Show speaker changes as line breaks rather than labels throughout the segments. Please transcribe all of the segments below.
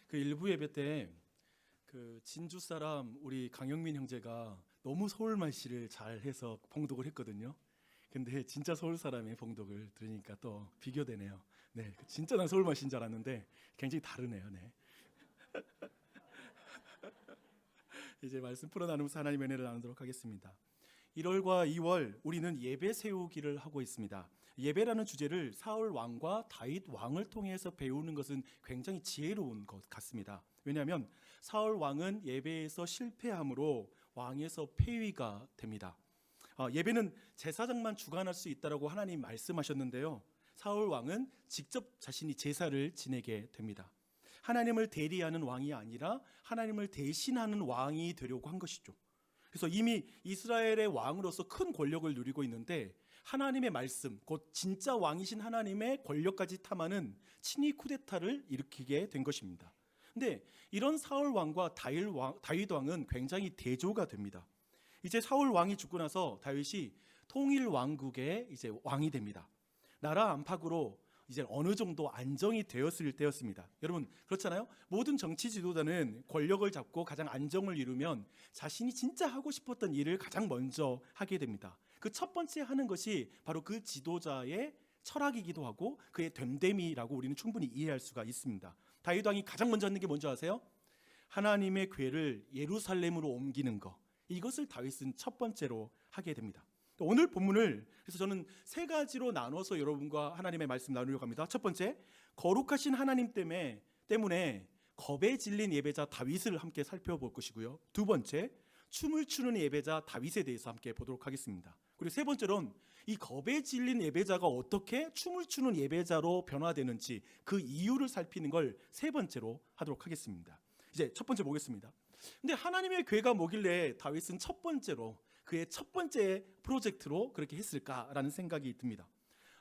그 일부 예배 때 그 진주 사람 우리 강영민 형제가 너무 서울 말씨를 잘해서 봉독을 했거든요. 근데 진짜 서울 사람의 봉독을 들으니까 또 비교되네요. 네, 진짜 난 서울 말씨인 줄 알았는데 굉장히 다르네요. 네. 이제 말씀 풀어나누면서 하나님의 은혜를 나누도록 하겠습니다. 1월과 2월 우리는 예배 세우기를 하고 있습니다. 예배라는 주제를 사울 왕과 다윗 왕을 통해서 배우는 것은 굉장히 지혜로운 것 같습니다. 왜냐하면 사울 왕은 예배에서 실패함으로 왕에서 폐위가 됩니다. 예배는 제사장만 주관할 수 있다라고 하나님 말씀하셨는데요. 사울 왕은 직접 자신이 제사를 지내게 됩니다. 하나님을 대리하는 왕이 아니라 하나님을 대신하는 왕이 되려고 한 것이죠. 그래서 이미 이스라엘의 왕으로서 큰 권력을 누리고 있는데 하나님의 말씀, 곧 진짜 왕이신 하나님의 권력까지 탐하는 친위 쿠데타를 일으키게 된 것입니다. 근데 이런 사울 왕과 다윗 왕은 굉장히 대조가 됩니다. 이제 사울 왕이 죽고 나서 다윗이 통일 왕국의 이제 왕이 됩니다. 나라 안팎으로 이제 어느 정도 안정이 되었을 때였습니다. 여러분 그렇잖아요. 모든 정치 지도자는 권력을 잡고 가장 안정을 이루면 자신이 진짜 하고 싶었던 일을 가장 먼저 하게 됩니다. 그 첫 번째 하는 것이 바로 그 지도자의 철학이기도 하고 그의 됨됨이라고 우리는 충분히 이해할 수가 있습니다. 다윗 왕이 가장 먼저 하는 게 뭔지 아세요? 하나님의 궤를 예루살렘으로 옮기는 것. 이것을 다윗은 첫 번째로 하게 됩니다. 오늘 본문을 그래서 저는 세 가지로 나눠서 여러분과 하나님의 말씀 나누려고 합니다. 첫 번째, 거룩하신 하나님 때문에 겁에 질린 예배자 다윗을 함께 살펴볼 것이고요. 두 번째, 춤을 추는 예배자 다윗에 대해서 함께 보도록 하겠습니다. 그리고 세 번째로는 이 겁에 질린 예배자가 어떻게 춤을 추는 예배자로 변화되는지 그 이유를 살피는 걸 세 번째로 하도록 하겠습니다. 이제 첫 번째 보겠습니다. 근데 하나님의 궤가 뭐길래 다윗은 첫 번째로 그의 첫 번째 프로젝트로 그렇게 했을까라는 생각이 듭니다.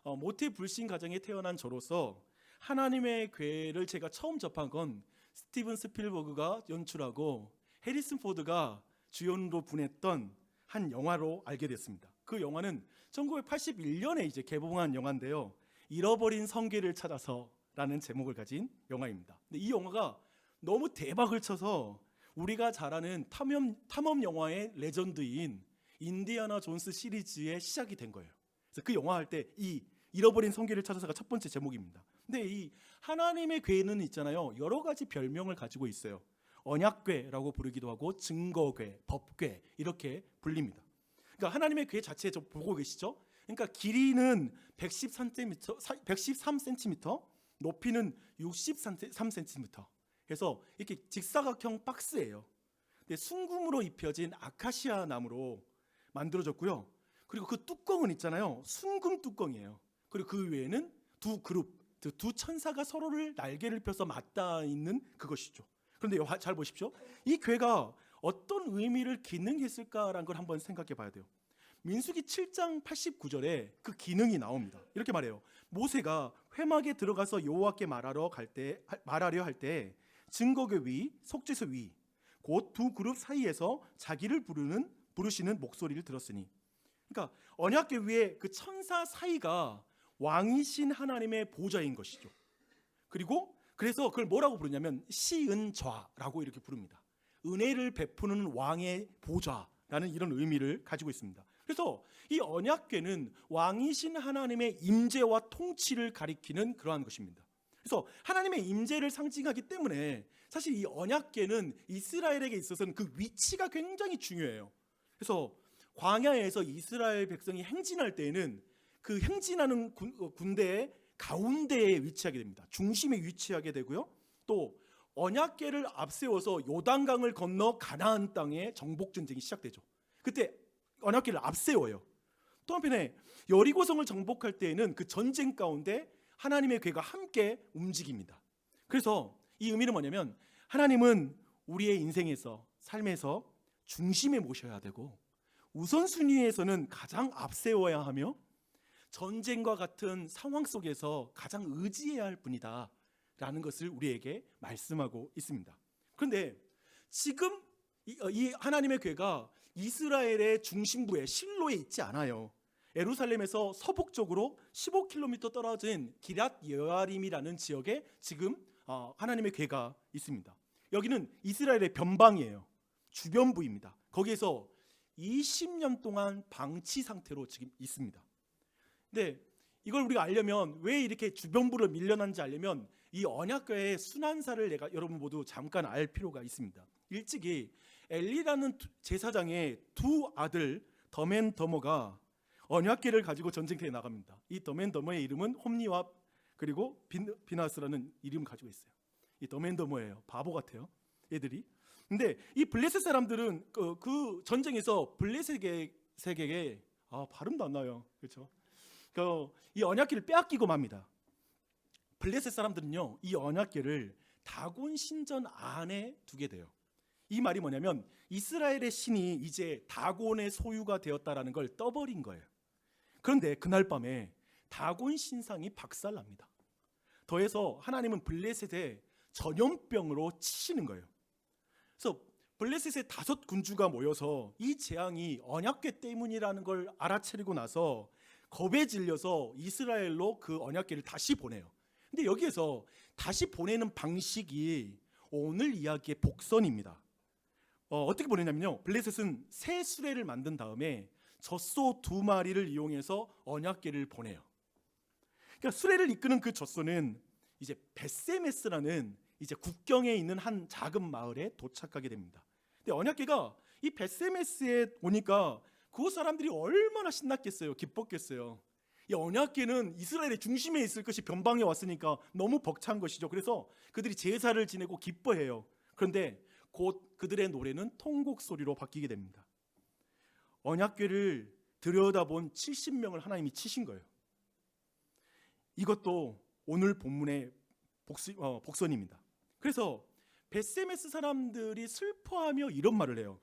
모태 불신 가정에 태어난 저로서 하나님의 궤를 제가 처음 접한 건 스티븐 스필버그가 연출하고 해리슨 포드가 주연으로 분했던 한 영화로 알게 됐습니다. 그 영화는 1981년에 이제 개봉한 영화인데요. 잃어버린 성계를 찾아서라는 제목을 가진 영화입니다. 근데 이 영화가 너무 대박을 쳐서 우리가 잘 아는 탐험 영화의 레전드인 인디아나 존스 시리즈의 시작이 된 거예요. 그래서 그 영화 할 때 이 잃어버린 성계를 찾아서가 첫 번째 제목입니다. 근데 이 하나님의 궤는 있잖아요. 여러 가지 별명을 가지고 있어요. 언약궤라고 부르기도 하고 증거궤, 법궤 이렇게 불립니다. 그러니까 하나님의 궤 자체 저 보고 계시죠? 그러니까 길이는 113cm, 높이는 63cm. 그래서 이렇게 직사각형 박스예요. 근데 순금으로 입혀진 아카시아 나무로 만들어졌고요. 그리고 그 뚜껑은 있잖아요. 순금 뚜껑이에요. 그리고 그 외에는 두 그룹, 두 천사가 서로를 날개를 펴서 맞닿아 있는 그것이죠. 그런데 잘 보십시오. 이 궤가 어떤 의미를 기능했을까라는 걸 한번 생각해 봐야 돼요. 민수기 7장 89절에 그 기능이 나옵니다. 이렇게 말해요. 모세가 회막에 들어가서 여호와께 말하려 할 때 증거궤 위, 속죄소 위, 곧 두 그룹 사이에서 자기를 부르시는 목소리를 들었으니, 그러니까 언약궤 위에 그 천사 사이가 왕이신 하나님의 보좌인 것이죠. 그리고 그래서 그걸 뭐라고 부르냐면 시은좌라고 이렇게 부릅니다. 은혜를 베푸는 왕의 보좌라는 이런 의미를 가지고 있습니다. 그래서 이 언약궤는 왕이신 하나님의 임재와 통치를 가리키는 그러한 것입니다. 그래서 하나님의 임재를 상징하기 때문에 사실 이 언약궤는 이스라엘에게 있어서는 그 위치가 굉장히 중요해요. 그래서 광야에서 이스라엘 백성이 행진할 때에는 그 행진하는 군대의 가운데에 위치하게 됩니다. 중심에 위치하게 되고요. 또 언약궤를 앞세워서 요단강을 건너 가나안 땅의 정복 전쟁이 시작되죠. 그때 언약궤를 앞세워요. 또 한편에 여리고성을 정복할 때에는 그 전쟁 가운데 하나님의 궤가 함께 움직입니다. 그래서 이 의미는 뭐냐면 하나님은 우리의 인생에서 삶에서 중심에 모셔야 되고 우선순위에서는 가장 앞세워야 하며 전쟁과 같은 상황 속에서 가장 의지해야 할 분이다 라는 것을 우리에게 말씀하고 있습니다. 그런데 지금 이 하나님의 궤가 이스라엘의 중심부에 실로에 있지 않아요. 예루살렘에서 서북쪽으로 15km 떨어진 기랏 여아림이라는 지역에 지금 하나님의 궤가 있습니다. 여기는 이스라엘의 변방이에요. 주변부입니다. 거기에서 20년 동안 방치 상태로 지금 있습니다. 근데 이걸 우리가 알려면, 왜 이렇게 주변부를 밀려난지 알려면 이 언약궤의 순환사를 여러분 모두 잠깐 알 필요가 있습니다. 일찍이 엘리라는 제사장의 두 아들 더맨더머가 언약궤를 가지고 전쟁터에 나갑니다. 이 더맨더머의 이름은 홈니와 그리고 비나스라는 이름을 가지고 있어요. 이 더맨더머예요. 바보 같아요, 얘들이. 근데 이 블레셋 사람들은 그 전쟁에서 블레셋에게 발음도 안 나요, 그렇죠? 이 언약궤를 빼앗기고 맙니다. 블레셋 사람들은요, 이 언약궤를 다곤 신전 안에 두게 돼요. 이 말이 뭐냐면 이스라엘의 신이 이제 다곤의 소유가 되었다라는 걸 떠버린 거예요. 그런데 그날 밤에 다곤 신상이 박살납니다. 더해서 하나님은 블레셋에 전염병으로 치시는 거예요. 그래서 블레셋의 5 군주가 모여서 이 재앙이 언약궤 때문이라는 걸 알아차리고 나서 겁에 질려서 이스라엘로 그 언약궤를 다시 보내요. 근데 여기에서 다시 보내는 방식이 오늘 이야기의 복선입니다. 어떻게 보내냐면요, 블레셋은 새 수레를 만든 다음에 젖소 2마리를 이용해서 언약궤를 보내요. 그러니까 수레를 이끄는 그 젖소는 이제 벳세메스라는 이제 국경에 있는 한 작은 마을에 도착하게 됩니다. 근데 언약궤가 이 벳세메스에 오니까 그 사람들이 얼마나 신났겠어요, 기뻤겠어요. 이 언약궤는 이스라엘의 중심에 있을 것이 변방에 왔으니까 너무 벅찬 것이죠. 그래서 그들이 제사를 지내고 기뻐해요. 그런데 곧 그들의 노래는 통곡 소리로 바뀌게 됩니다. 언약궤를 들여다본 70명을 하나님이 치신 거예요. 이것도 오늘 본문의 복선입니다. 그래서 벳세메스 사람들이 슬퍼하며 이런 말을 해요.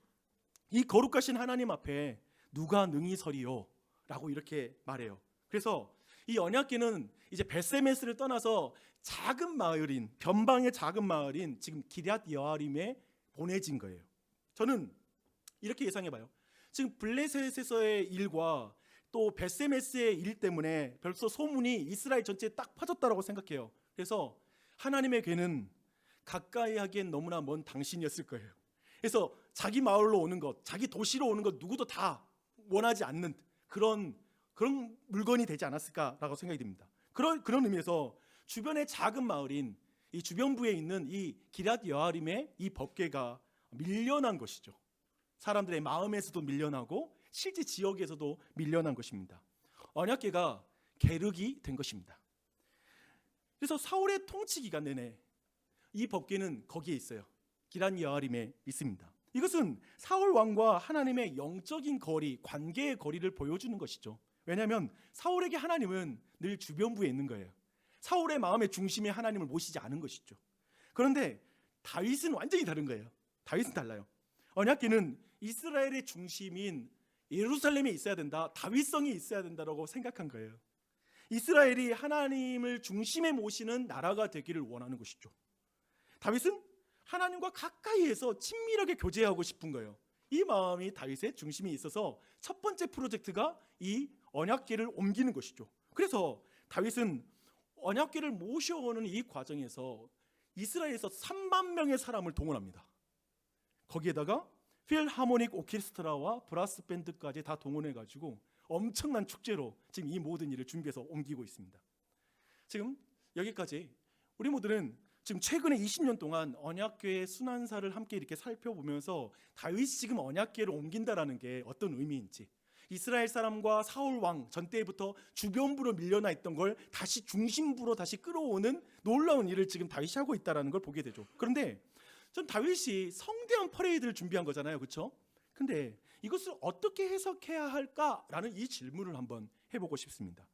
이 거룩하신 하나님 앞에 누가 능히 서리요? 라고 이렇게 말해요. 그래서 이 언약궤는 이제 벳세메스를 떠나서 작은 마을인, 변방의 작은 마을인 지금 기럇 여아림에 보내진 거예요. 저는 이렇게 예상해봐요. 지금 블레셋에서의 일과 또 벳세메스의 일 때문에 벌써 소문이 이스라엘 전체에 딱 퍼졌다라고 생각해요. 그래서 하나님의 궤는 가까이 하기엔 너무나 먼 당신이었을 거예요. 그래서 자기 마을로 오는 것, 자기 도시로 오는 것 누구도 다 원하지 않는 그런 물건이 되지 않았을까라고 생각이 듭니다. 그런 의미에서 주변의 작은 마을인 이 주변부에 있는 이 기럇 여아림의 이 법궤가 밀려난 것이죠. 사람들의 마음에서도 밀려나고 실제 지역에서도 밀려난 것입니다. 언약궤가 계륵이 된 것입니다. 그래서 사울의 통치 기간 내내 이 법궤는 거기에 있어요. 기럇 여아림에 있습니다. 이것은 사울 왕과 하나님의 영적인 거리, 관계의 거리를 보여주는 것이죠. 왜냐하면 사울에게 하나님은 늘 주변부에 있는 거예요. 사울의 마음의 중심에 하나님을 모시지 않은 것이죠. 그런데 다윗은 완전히 다른 거예요. 다윗은 달라요. 언약궤는 이스라엘의 중심인 예루살렘에 있어야 된다, 다윗성이 있어야 된다라고 생각한 거예요. 이스라엘이 하나님을 중심에 모시는 나라가 되기를 원하는 것이죠. 다윗은 하나님과 가까이에서 친밀하게 교제하고 싶은 거예요. 이 마음이 다윗의 중심에 있어서 첫 번째 프로젝트가 이 언약궤를 옮기는 것이죠. 그래서 다윗은 언약궤를 모셔오는 이 과정에서 이스라엘에서 3만 명의 사람을 동원합니다. 거기에다가 필하모닉 오케스트라와 브라스 밴드까지 다 동원해가지고 엄청난 축제로 지금 이 모든 일을 준비해서 옮기고 있습니다. 지금 여기까지 우리 모두는 지금 최근에 20년 동안 언약궤의 순환사를 함께 이렇게 살펴보면서 다윗이 지금 언약궤를 옮긴다라는 게 어떤 의미인지, 이스라엘 사람과 사울 왕 전때부터 주변부로 밀려나 있던 걸 다시 중심부로 다시 끌어오는 놀라운 일을 지금 다윗이 하고 있다라는 걸 보게 되죠. 그런데 전 다윗이 성대한 퍼레이드를 준비한 거잖아요, 그렇죠? 근데 이것을 어떻게 해석해야 할까라는 이 질문을 한번 해보고 싶습니다.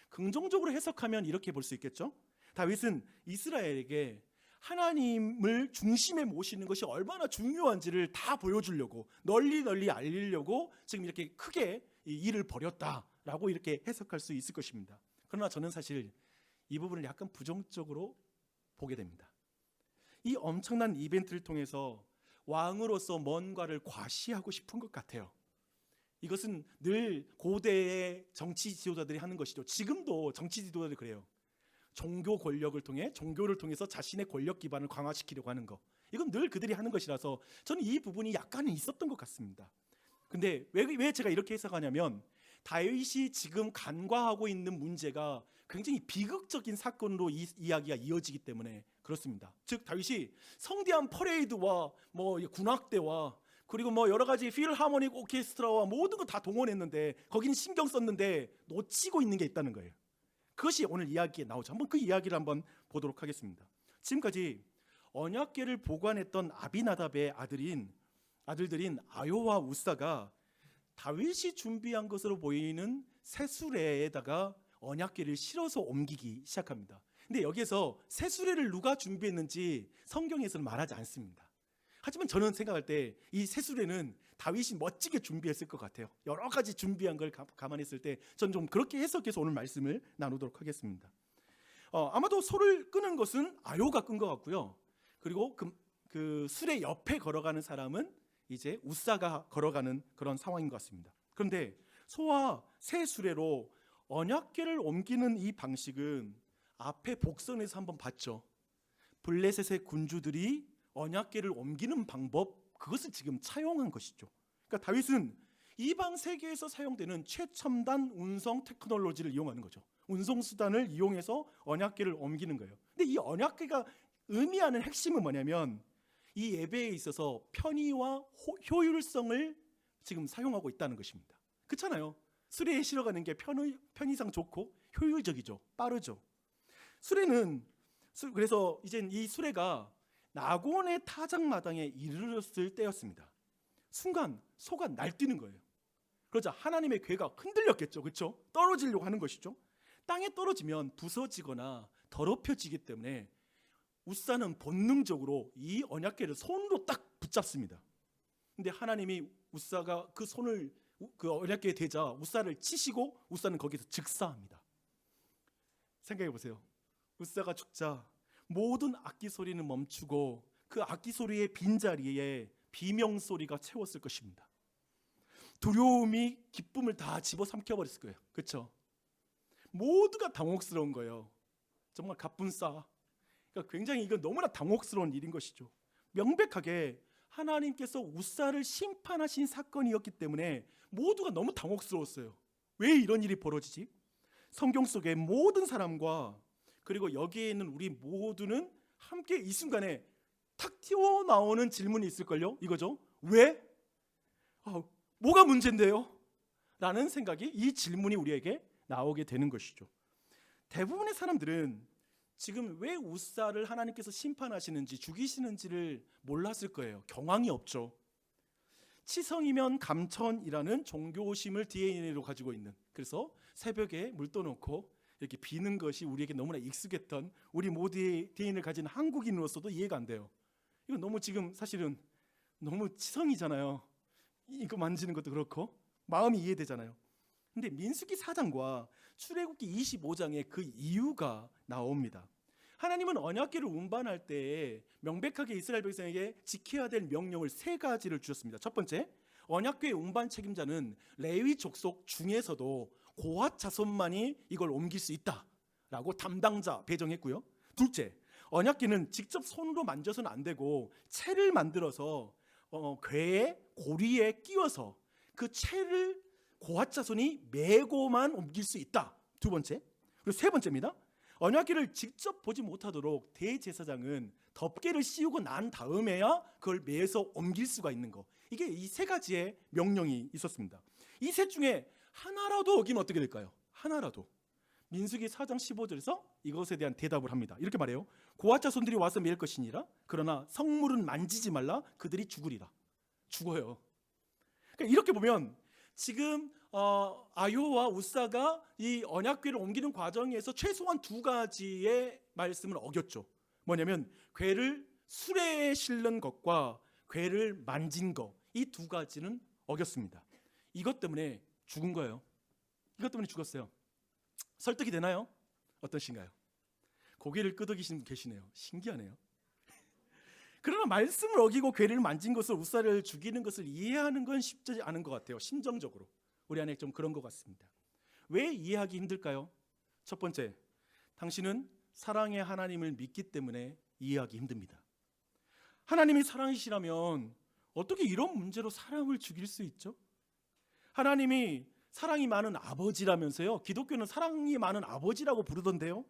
긍정적으로 해석하면 이렇게 볼 수 있겠죠? 다윗은 이스라엘에게 하나님을 중심에 모시는 것이 얼마나 중요한지를 다 보여주려고, 널리 알리려고 지금 이렇게 크게 이 일을 벌였다라고 이렇게 해석할 수 있을 것입니다. 그러나 저는 사실 이 부분을 약간 부정적으로 보게 됩니다. 이 엄청난 이벤트를 통해서 왕으로서 뭔가를 과시하고 싶은 것 같아요. 이것은 늘 고대의 정치 지도자들이 하는 것이죠. 지금도 정치 지도자들이 그래요. 종교 권력을 통해 종교를 통해서 자신의 권력 기반을 강화시키려고 하는 거. 이건 늘 그들이 하는 것이라서 저는 이 부분이 약간은 있었던 것 같습니다. 근데 왜 제가 이렇게 해석하냐면 다윗이 지금 간과하고 있는 문제가 굉장히 비극적인 사건으로 이야기가 이어지기 때문에 그렇습니다. 즉 다윗이 성대한 퍼레이드와 뭐 군악대와 그리고 뭐 여러 가지 필하모닉 오케스트라와 모든 거 다 동원했는데 거기는 신경 썼는데 놓치고 있는 게 있다는 거예요. 그것이 오늘 이야기에 나오죠. 한번 그 이야기를 한번 보도록 하겠습니다. 지금까지 언약궤를 보관했던 아비나답의 아들들인 아요와 우사가 다윗이 준비한 것으로 보이는 새수레에다가 언약궤를 실어서 옮기기 시작합니다. 근데 여기에서 새수레를 누가 준비했는지 성경에서는 말하지 않습니다. 하지만 저는 생각할 때 이 새수레는 다윗이 멋지게 준비했을 것 같아요. 여러 가지 준비한 걸 감안했을 때 저는 좀 그렇게 해석해서 오늘 말씀을 나누도록 하겠습니다. 아마도 소를 끄는 것은 아요가 끈 것 같고요. 그리고 그 수레 옆에 걸어가는 사람은 이제 우사가 걸어가는 그런 상황인 것 같습니다. 그런데 소와 새 수레로 언약궤를 옮기는 이 방식은 앞에 복선에서 한번 봤죠. 블레셋의 군주들이 언약궤를 옮기는 방법, 그것을 지금 차용한 것이죠. 그러니까 다윗은 이방 세계에서 사용되는 최첨단 운송 테크놀로지를 이용하는 거죠. 운송 수단을 이용해서 언약궤를 옮기는 거예요. 근데 이 언약궤가 의미하는 핵심은 뭐냐면 이 예배에 있어서 편의와 효율성을 지금 사용하고 있다는 것입니다. 그렇잖아요. 수레에 실어가는 게 편의상 좋고 효율적이죠. 빠르죠. 그래서 이제 이 수레가 나곤의 타작마당에 이르렀을 때였습니다. 순간 소가 날뛰는 거예요. 그러자 하나님의 궤가 흔들렸겠죠. 그렇죠? 떨어지려고 하는 것이죠. 땅에 떨어지면 부서지거나 더럽혀지기 때문에 우사는 본능적으로 이 언약궤를 손으로 딱 붙잡습니다. 근데 하나님이 우사가 그 손을 그 언약궤에 대자 우사를 치시고 우사는 거기서 즉사합니다. 생각해 보세요. 우사가 죽자 모든 악기 소리는 멈추고 그 악기 소리의 빈자리에 비명 소리가 채웠을 것입니다. 두려움이 기쁨을 다 집어삼켜 버렸을 거예요. 그렇죠? 모두가 당혹스러운 거예요. 정말 갑분싸. 그러니까 굉장히 이건 너무나 당혹스러운 일인 것이죠. 명백하게 하나님께서 우사를 심판하신 사건이었기 때문에 모두가 너무 당혹스러웠어요. 왜 이런 일이 벌어지지? 성경 속의 모든 사람과 그리고 여기에 있는 우리 모두는 함께 이 순간에 탁 튀어나오는 질문이 있을걸요. 이거죠. 왜? 뭐가 문제인데요? 라는 생각이 이 질문이 우리에게 나오게 되는 것이죠. 대부분의 사람들은 지금 왜 우사를 하나님께서 심판하시는지 죽이시는지를 몰랐을 거예요. 경황이 없죠. 치성이면 감천이라는 종교심을 DNA로 가지고 있는, 그래서 새벽에 물 떠놓고 이렇게 비는 것이 우리에게 너무나 익숙했던 우리 모두의 DNA를 가진 한국인으로서도 이해가 안 돼요. 이거 너무 지금 사실은 너무 치성이잖아요. 이거 만지는 것도 그렇고 마음이 이해되잖아요. 근데 민수기 4장과 출애굽기 25장에 그 이유가 나옵니다. 하나님은 언약궤를 운반할 때 명백하게 이스라엘 백성에게 지켜야 될 명령을 3가지를 주셨습니다. 첫 번째, 언약궤 운반 책임자는 레위 족속 중에서도 고핫 자손만이 이걸 옮길 수 있다라고 담당자 배정했고요. 둘째, 언약궤는 직접 손으로 만져서는 안 되고 채를 만들어서 궤의 고리에 끼워서 그 채를 고핫 자손이 메고만 옮길 수 있다. 두 번째. 그리고 세 번째입니다. 언약궤를 직접 보지 못하도록 대제사장은 덮개를 씌우고 난 다음에야 그걸 메서 옮길 수가 있는 거. 이게 이 3가지의 명령이 있었습니다. 이 셋 중에 하나라도 어기면 어떻게 될까요? 하나라도. 민수기 4장 15절에서 이것에 대한 대답을 합니다. 이렇게 말해요. 고핫 자손들이 와서 맬 것이니라. 그러나 성물은 만지지 말라. 그들이 죽으리라. 죽어요. 그러니까 이렇게 보면 지금 아요와 우사가 이 언약궤를 옮기는 과정에서 최소한 2가지의 말씀을 어겼죠. 뭐냐면 궤를 수레에 실는 것과 궤를 만진 것, 이 2가지는 어겼습니다. 이것 때문에 죽은 거예요. 이것 때문에 죽었어요. 설득이 되나요? 어떠신가요? 고개를 끄덕이시는 분 계시네요. 신기하네요. 그러나 말씀을 어기고 궤를 만진 것을 우사를 죽이는 것을 이해하는 건 쉽지 않은 것 같아요. 심정적으로 우리 안에 좀 그런 것 같습니다. 왜 이해하기 힘들까요? 첫 번째, 당신은 사랑의 하나님을 믿기 때문에 이해하기 힘듭니다. 하나님이 사랑이시라면 어떻게 이런 문제로 사람을 죽일 수 있죠? 하나님이 사랑이 많은 아버지라면서요. 기독교는 사랑이 많은 아버지라고 부르던데요.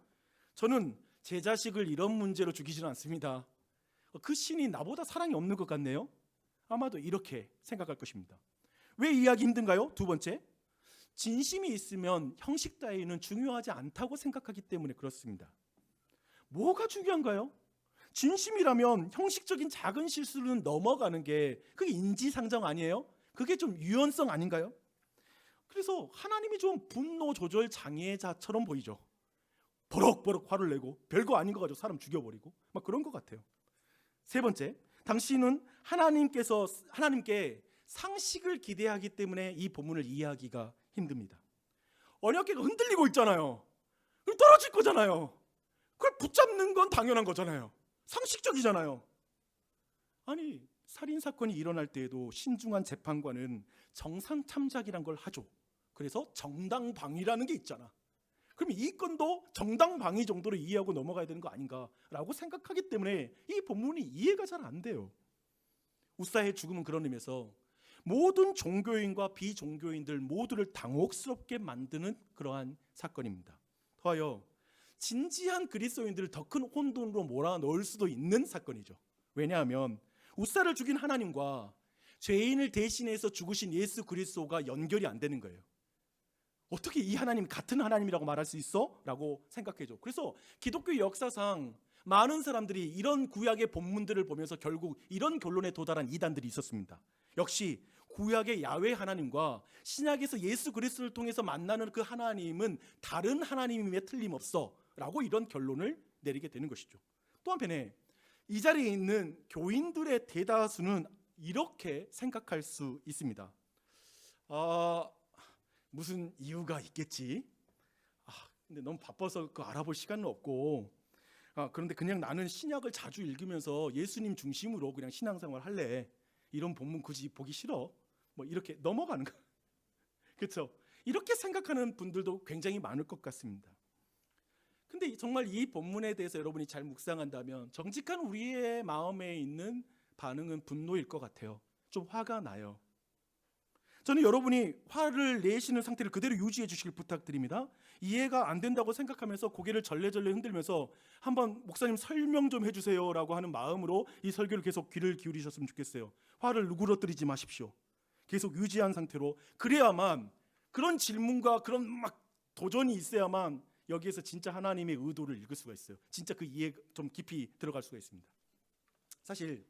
저는 제 자식을 이런 문제로 죽이지는 않습니다. 그 신이 나보다 사랑이 없는 것 같네요. 아마도 이렇게 생각할 것입니다. 왜 이해하기 힘든가요? 두 번째, 진심이 있으면 형식 따위는 중요하지 않다고 생각하기 때문에 그렇습니다. 뭐가 중요한가요? 진심이라면 형식적인 작은 실수는 넘어가는 게 그게 인지상정 아니에요? 그게 좀 유연성 아닌가요? 그래서 하나님이 좀 분노 조절 장애자처럼 보이죠. 버럭버럭 화를 내고 별거 아닌 거 가지고 사람 죽여버리고 막 그런 것 같아요. 세 번째, 당신은 하나님께 상식을 기대하기 때문에 이 본문을 이해하기가 힘듭니다. 언약궤가 흔들리고 있잖아요. 그럼 떨어질 거잖아요. 그걸 붙잡는 건 당연한 거잖아요. 상식적이잖아요. 아니, 살인사건이 일어날 때에도 신중한 재판관은 정상 참작이란 걸 하죠. 그래서 정당방위라는 게 있잖아. 그럼 이 건도 정당방위 정도로 이해하고 넘어가야 되는 거 아닌가라고 생각하기 때문에 이 본문이 이해가 잘 안 돼요. 우사의 죽음은 그런 의미에서 모든 종교인과 비종교인들 모두를 당혹스럽게 만드는 그러한 사건입니다. 더하여 진지한 그리스도인들을 더 큰 혼돈으로 몰아넣을 수도 있는 사건이죠. 왜냐하면 우사를 죽인 하나님과 죄인을 대신해서 죽으신 예수 그리스도가 연결이 안 되는 거예요. 어떻게 이 하나님 같은 하나님이라고 말할 수 있어? 라고 생각해줘. 그래서 기독교 역사상 많은 사람들이 이런 구약의 본문들을 보면서 결국 이런 결론에 도달한 이단들이 있었습니다. 역시 구약의 야훼 하나님과 신약에서 예수 그리스도를 통해서 만나는 그 하나님은 다른 하나님임에 틀림없어 라고 이런 결론을 내리게 되는 것이죠. 또 한편에 이 자리에 있는 교인들의 대다수는 이렇게 생각할 수 있습니다. 무슨 이유가 있겠지. 근데 너무 바빠서 그거 알아볼 시간은 없고, 그런데 그냥 나는 신약을 자주 읽으면서 예수님 중심으로 그냥 신앙생활 할래. 이런 본문 굳이 보기 싫어. 뭐 이렇게 넘어가는 거. 그렇죠? 이렇게 생각하는 분들도 굉장히 많을 것 같습니다. 근데 정말 이 본문에 대해서 여러분이 잘 묵상한다면 정직한 우리의 마음에 있는 반응은 분노일 것 같아요. 좀 화가 나요. 저는 여러분이 화를 내시는 상태를 그대로 유지해 주시길 부탁드립니다. 이해가 안 된다고 생각하면서 고개를 절레절레 흔들면서 한번 목사님 설명 좀 해주세요 라고 하는 마음으로 이 설교를 계속 귀를 기울이셨으면 좋겠어요. 화를 누그러뜨리지 마십시오. 계속 유지한 상태로, 그래야만, 그런 질문과 그런 막 도전이 있어야만 여기에서 진짜 하나님의 의도를 읽을 수가 있어요. 진짜 그 이해 좀 깊이 들어갈 수가 있습니다. 사실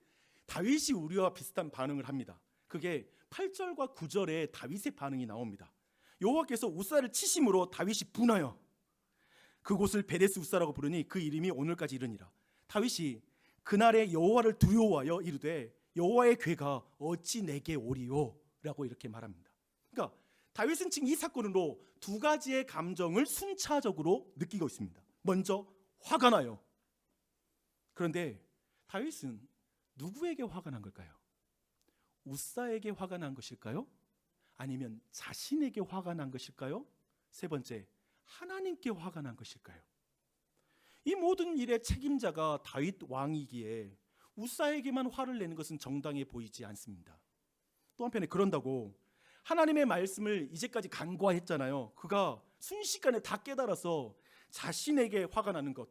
다윗이 우리와 비슷한 반응을 합니다. 그게 8절과 9절에 다윗의 반응이 나옵니다. 여호와께서 우사를 치심으로 다윗이 분하여 그곳을 베데스 우사라고 부르니 그 이름이 오늘까지 이르니라. 다윗이 그날에 여호와를 두려워하여 이르되 여호와의 궤가 어찌 내게 오리요? 라고 이렇게 말합니다. 그러니까 다윗은 지금 이 사건으로 두 가지의 감정을 순차적으로 느끼고 있습니다. 먼저 화가 나요. 그런데 다윗은 누구에게 화가 난 걸까요? 우사에게 화가 난 것일까요? 아니면 자신에게 화가 난 것일까요? 세 번째, 하나님께 화가 난 것일까요? 이 모든 일의 책임자가 다윗 왕이기에 우사에게만 화를 내는 것은 정당해 보이지 않습니다. 또 한편에 그런다고 하나님의 말씀을 이제까지 간과했잖아요. 그가 순식간에 다 깨달아서 자신에게 화가 나는 것,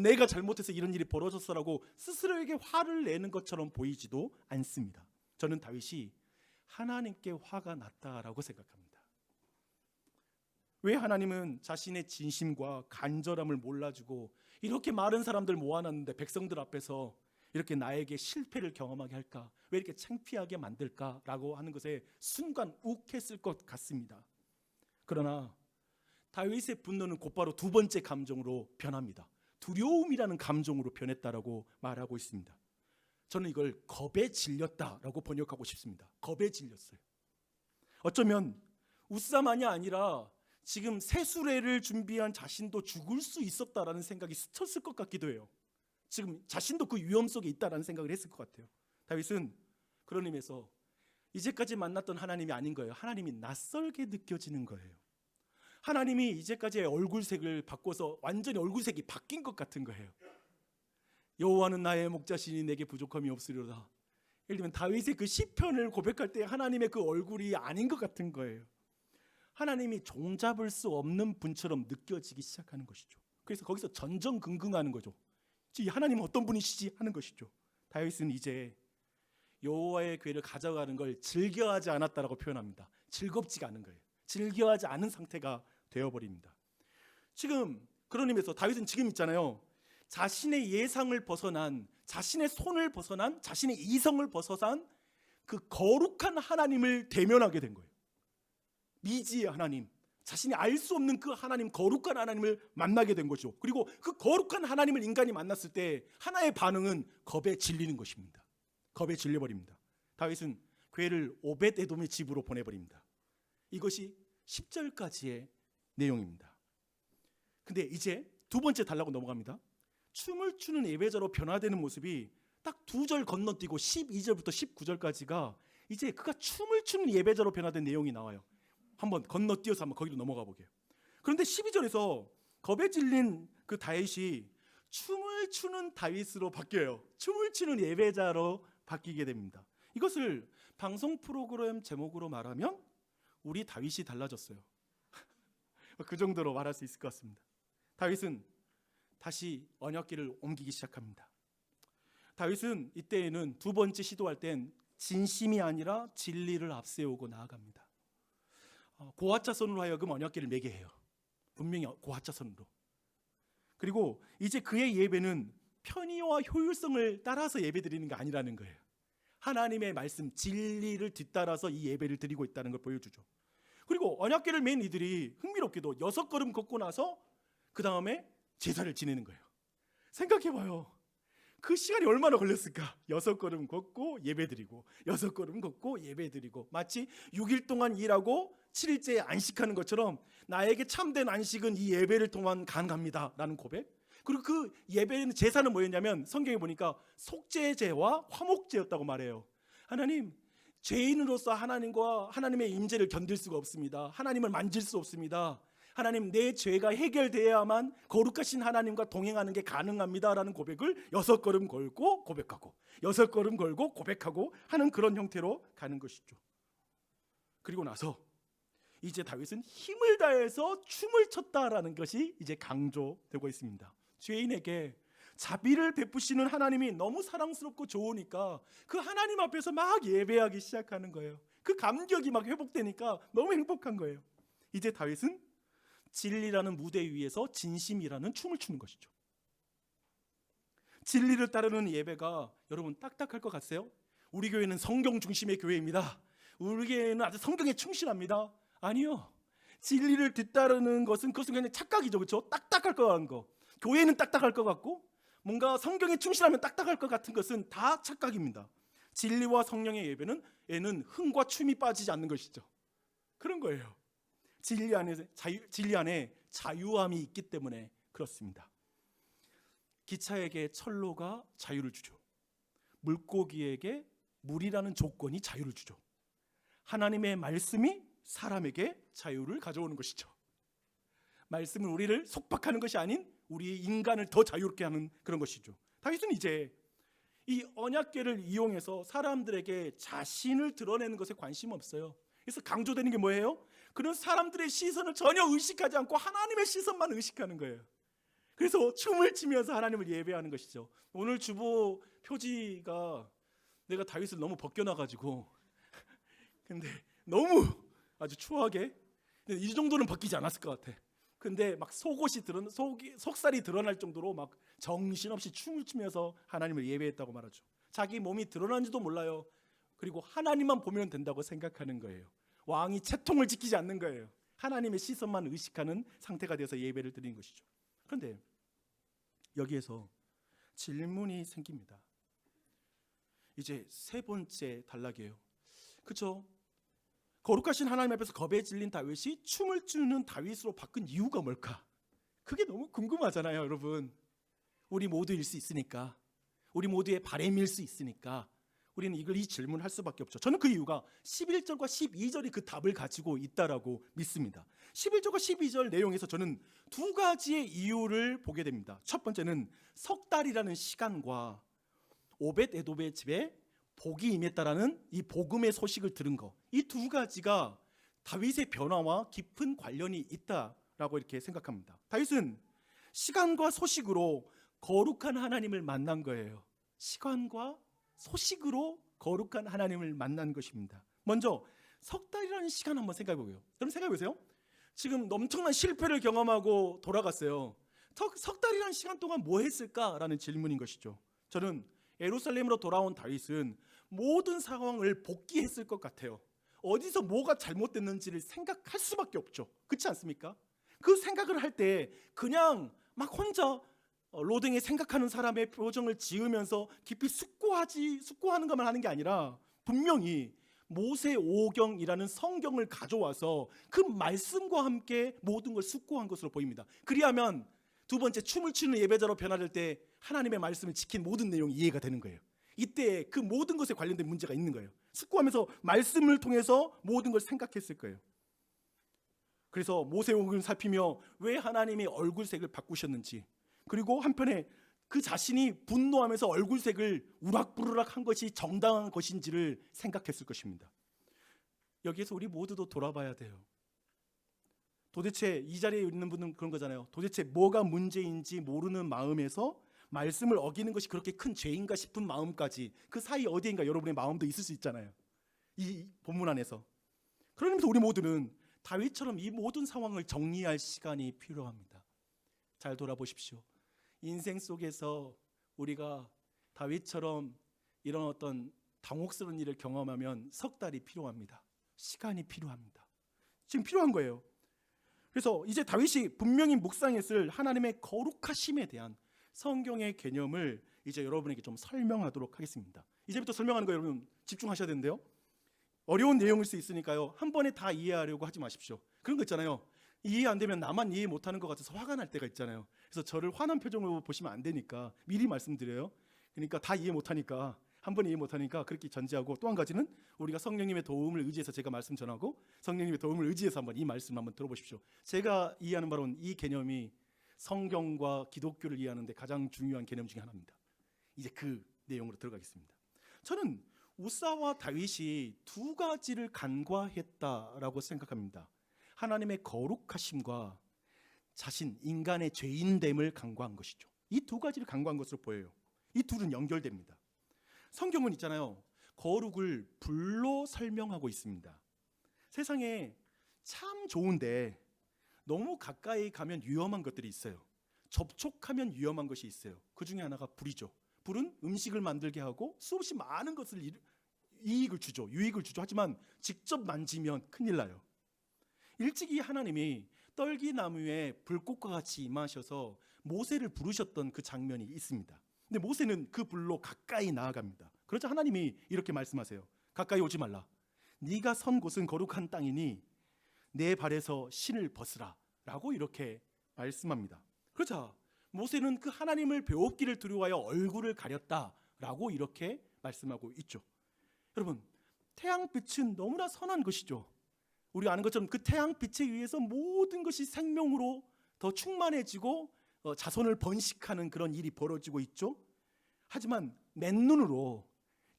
내가 잘못해서 이런 일이 벌어졌어라고 스스로에게 화를 내는 것처럼 보이지도 않습니다. 저는 다윗이 하나님께 화가 났다라고 생각합니다. 왜 하나님은 자신의 진심과 간절함을 몰라주고 이렇게 많은 사람들 모아놨는데 백성들 앞에서 이렇게 나에게 실패를 경험하게 할까? 왜 이렇게 창피하게 만들까라고 하는 것에 순간 욱했을 것 같습니다. 그러나 다윗의 분노는 곧바로 두 번째 감정으로 변합니다. 두려움이라는 감정으로 변했다라고 말하고 있습니다. 저는 이걸 겁에 질렸다라고 번역하고 싶습니다. 겁에 질렸어요. 어쩌면 우사만이 아니라 지금 세수레를 준비한 자신도 죽을 수 있었다라는 생각이 스쳤을 것 같기도 해요. 지금 자신도 그 위험 속에 있다라는 생각을 했을 것 같아요. 다윗은 그런 의미에서 이제까지 만났던 하나님이 아닌 거예요. 하나님이 낯설게 느껴지는 거예요. 하나님이 이제까지의 얼굴색을 바꿔서 완전히 얼굴색이 바뀐 것 같은 거예요. 여호와는 나의 목자시니 내게 부족함이 없으리로다. 예를 들면 다윗의 그 시편을 고백할 때 하나님의 그 얼굴이 아닌 것 같은 거예요. 하나님이 종잡을 수 없는 분처럼 느껴지기 시작하는 것이죠. 그래서 거기서 전전긍긍하는 거죠. 이 하나님은 어떤 분이시지 하는 것이죠. 다윗은 이제 여호와의 궤를 가져가는 걸 즐겨하지 않았다라고 표현합니다. 즐겁지가 않은 거예요. 즐겨하지 않은 상태가 되어버립니다. 지금 그런 의미에서 다윗은 지금 있잖아요. 자신의 예상을 벗어난, 자신의 손을 벗어난, 자신의 이성을 벗어난 그 거룩한 하나님을 대면하게 된 거예요. 미지의 하나님, 자신이 알 수 없는 그 하나님, 거룩한 하나님을 만나게 된 거죠. 그리고 그 거룩한 하나님을 인간이 만났을 때 하나의 반응은 겁에 질리는 것입니다. 겁에 질려버립니다. 다윗은 궤를 오벳에돔의 집으로 보내버립니다. 이것이 10절까지의 내용입니다. 근데 이제 두 번째 단락으로 넘어갑니다. 춤을 추는 예배자로 변화되는 모습이 딱 2절 건너뛰고 12절부터 19절까지가 이제 그가 춤을 추는 예배자로 변화된 내용이 나와요. 한번 건너뛰어서 한번 거기로 넘어가 보게요. 그런데 12절에서 겁에 질린 그 다윗이 춤을 추는 다윗으로 바뀌어요. 춤을 추는 예배자로 바뀌게 됩니다. 이것을 방송 프로그램 제목으로 말하면 우리 다윗이 달라졌어요. 그 정도로 말할 수 있을 것 같습니다. 다윗은 다시 언약궤를 옮기기 시작합니다. 다윗은 이때에는 두 번째 시도할 땐 진심이 아니라 진리를 앞세우고 나아갑니다. 고핫자손으로 하여금 언약궤를 매게 해요. 분명히 고핫자손으로. 그리고 이제 그의 예배는 편의와 효율성을 따라서 예배드리는 게 아니라는 거예요. 하나님의 말씀, 진리를 뒤따라서 이 예배를 드리고 있다는 걸 보여주죠. 그리고 언약궤를 맨 이들이 흥미롭게도 6걸음 걷고 나서 그 다음에 제사를 지내는 거예요. 생각해봐요. 그 시간이 얼마나 걸렸을까? 6걸음 걷고 예배드리고 6걸음 걷고 예배드리고 마치 6일 동안 일하고 7일째에 안식하는 것처럼 나에게 참된 안식은 이 예배를 통한 가능합니다 라는 고백. 그리고 그 예배는 제사는 뭐였냐면 성경에 보니까 속죄제와 화목제였다고 말해요. 하나님, 죄인으로서 하나님과 하나님의 임재를 견딜 수가 없습니다. 하나님을 만질 수 없습니다. 하나님, 내 죄가 해결돼야만 거룩하신 하나님과 동행하는 게 가능합니다 라는 고백을 6걸음 걸고 고백하고 6걸음 걸고 고백하고 하는 그런 형태로 가는 것이죠. 그리고 나서 이제 다윗은 힘을 다해서 춤을 췄다라는 것이 이제 강조되고 있습니다. 죄인에게 자비를 베푸시는 하나님이 너무 사랑스럽고 좋으니까 그 하나님 앞에서 막 예배하기 시작하는 거예요. 그 감격이 막 회복되니까 너무 행복한 거예요. 이제 다윗은 진리라는 무대 위에서 진심이라는 춤을 추는 것이죠. 진리를 따르는 예배가 여러분 딱딱할 것 같으세요? 우리 교회는 성경 중심의 교회입니다. 우리 교회는 아주 성경에 충실합니다. 아니요. 진리를 뒤따르는 것은 그것은 그냥 착각이죠. 그렇죠? 딱딱할 것 같은 거. 교회는 딱딱할 것 같고 뭔가 성경에 충실하면 딱딱할 것 같은 것은 다 착각입니다. 진리와 성령의 예배는 흥과 춤이 빠지지 않는 것이죠. 그런 거예요. 진리 안에 자유함이 있기 때문에 그렇습니다. 기차에게 철로가 자유를 주죠. 물고기에게 물이라는 조건이 자유를 주죠. 하나님의 말씀이 사람에게 자유를 가져오는 것이죠. 말씀은 우리를 속박하는 것이 아닌 우리 인간을 더 자유롭게 하는 그런 것이죠. 다윗은 이제 이 언약궤를 이용해서 사람들에게 자신을 드러내는 것에 관심 없어요. 그래서 강조되는 게 뭐예요? 그런 사람들의 시선을 전혀 의식하지 않고 하나님의 시선만 의식하는 거예요. 그래서 춤을 추면서 하나님을 예배하는 것이죠. 오늘 주보 표지가 내가 다윗을 너무 벗겨놔가지고 근데 너무 아주 추하게 이 정도는 벗기지 않았을 것 같아. 근데 막 속살이 드러날 정도로 막 정신없이 춤을 추면서 하나님을 예배했다고 말하죠. 자기 몸이 드러난지도 몰라요. 그리고 하나님만 보면 된다고 생각하는 거예요. 왕이 채통을 지키지 않는 거예요. 하나님의 시선만 의식하는 상태가 돼서 예배를 드리는 것이죠. 그런데 여기에서 질문이 생깁니다. 이제 세 번째 단락이에요. 그렇죠? 거룩하신 하나님 앞에서 겁에 질린 다윗이 춤을 추는 다윗으로 바뀐 이유가 뭘까? 그게 너무 궁금하잖아요, 여러분. 우리 모두일 수 있으니까, 우리 모두의 바람일 수 있으니까, 우리는 이 질문을 할 수밖에 없죠. 저는 그 이유가 11절과 12절이 그 답을 가지고 있다라고 믿습니다. 11절과 12절 내용에서 저는 두 가지의 이유를 보게 됩니다. 첫 번째는 석 달이라는 시간과 오벳 에돔의 집에 복이 임했다라는 이 복음의 소식을 들은 거, 이 두 가지가 다윗의 변화와 깊은 관련이 있다라고 이렇게 생각합니다. 다윗은 시간과 소식으로 거룩한 하나님을 만난 거예요. 시간과 소식으로 거룩한 하나님을 만난 것입니다. 먼저 석 달이라는 시간 한번 생각해 보고요. 여러분 생각해 보세요. 지금 엄청난 실패를 경험하고 돌아갔어요. 석 달이라는 시간 동안 뭐 했을까라는 질문인 것이죠. 저는 예루살렘으로 돌아온 다윗은 모든 상황을 복기했을 것 같아요. 어디서 뭐가 잘못됐는지를 생각할 수밖에 없죠. 그렇지 않습니까? 그 생각을 할 때 그냥 막 혼자 로댕에 생각하는 사람의 표정을 지으면서 깊이 숙고하는 것만 하는 게 아니라 분명히 모세오경이라는 성경을 가져와서 그 말씀과 함께 모든 걸 숙고한 것으로 보입니다. 그리하면 두 번째 춤을 추는 예배자로 변화될 때 하나님의 말씀을 지킨 모든 내용이 이해가 되는 거예요. 이때 그 모든 것에 관련된 문제가 있는 거예요. 숙고하면서 말씀을 통해서 모든 걸 생각했을 거예요. 그래서 모세오경을 살피며 왜 하나님이 얼굴색을 바꾸셨는지, 그리고 한편에 그 자신이 분노하면서 얼굴색을 우락부르락 한 것이 정당한 것인지를 생각했을 것입니다. 여기에서 우리 모두도 돌아봐야 돼요. 도대체 이 자리에 있는 분은 그런 거잖아요. 도대체 뭐가 문제인지 모르는 마음에서 말씀을 어기는 것이 그렇게 큰 죄인가 싶은 마음까지, 그 사이 어디인가 여러분의 마음도 있을 수 있잖아요. 이 본문 안에서. 그러면서 우리 모두는 다윗처럼 이 모든 상황을 정리할 시간이 필요합니다. 잘 돌아보십시오. 인생 속에서 우리가 다윗처럼 이런 어떤 당혹스러운 일을 경험하면 석 달이 필요합니다. 시간이 필요합니다. 지금 필요한 거예요. 그래서 이제 다윗이 분명히 묵상했을 하나님의 거룩하심에 대한 성경의 개념을 이제 여러분에게 좀 설명하도록 하겠습니다. 이제부터 설명하는 거 여러분 집중하셔야 되는데요. 어려운 내용일 수 있으니까요. 한 번에 다 이해하려고 하지 마십시오. 그런 거 있잖아요. 이해 안 되면 나만 이해 못하는 것 같아서 화가 날 때가 있잖아요. 그래서 저를 화난 표정으로 보시면 안 되니까 미리 말씀드려요. 그러니까 다 이해 못하니까, 한 번에 이해 못하니까 그렇게 전제하고, 또 한 가지는 우리가 성령님의 도움을 의지해서 제가 말씀 전하고 성령님의 도움을 의지해서 한번 이 말씀 한번 들어보십시오. 제가 이해하는 바로는 이 개념이 성경과 기독교를 이해하는 데 가장 중요한 개념 중에 하나입니다. 이제 그 내용으로 들어가겠습니다. 저는 우사와 다윗이 두 가지를 간과했다라고 생각합니다. 하나님의 거룩하심과 자신, 인간의 죄인됨을 간과한 것이죠. 이 두 가지를 간과한 것으로 보여요. 이 둘은 연결됩니다. 성경은 있잖아요. 거룩을 불로 설명하고 있습니다. 세상에 참 좋은데 너무 가까이 가면 위험한 것들이 있어요. 접촉하면 위험한 것이 있어요. 그 중에 하나가 불이죠. 불은 음식을 만들게 하고 수없이 많은 것을 이익을 주죠. 유익을 주죠. 하지만 직접 만지면 큰일 나요. 일찍이 하나님이 떨기나무에 불꽃과 같이 임하셔서 모세를 부르셨던 그 장면이 있습니다. 근데 모세는 그 불로 가까이 나아갑니다. 그러자 하나님이 이렇게 말씀하세요. 가까이 오지 말라. 네가 선 곳은 거룩한 땅이니 내 발에서 신을 벗으라 라고 이렇게 말씀합니다. 그러자 모세는 그 하나님을 배웠기를 두려워하여 얼굴을 가렸다라고 이렇게 말씀하고 있죠. 여러분, 태양빛은 너무나 선한 것이죠. 우리가 아는 것처럼 그 태양빛에 의해서 모든 것이 생명으로 더 충만해지고 자손을 번식하는 그런 일이 벌어지고 있죠. 하지만 맨눈으로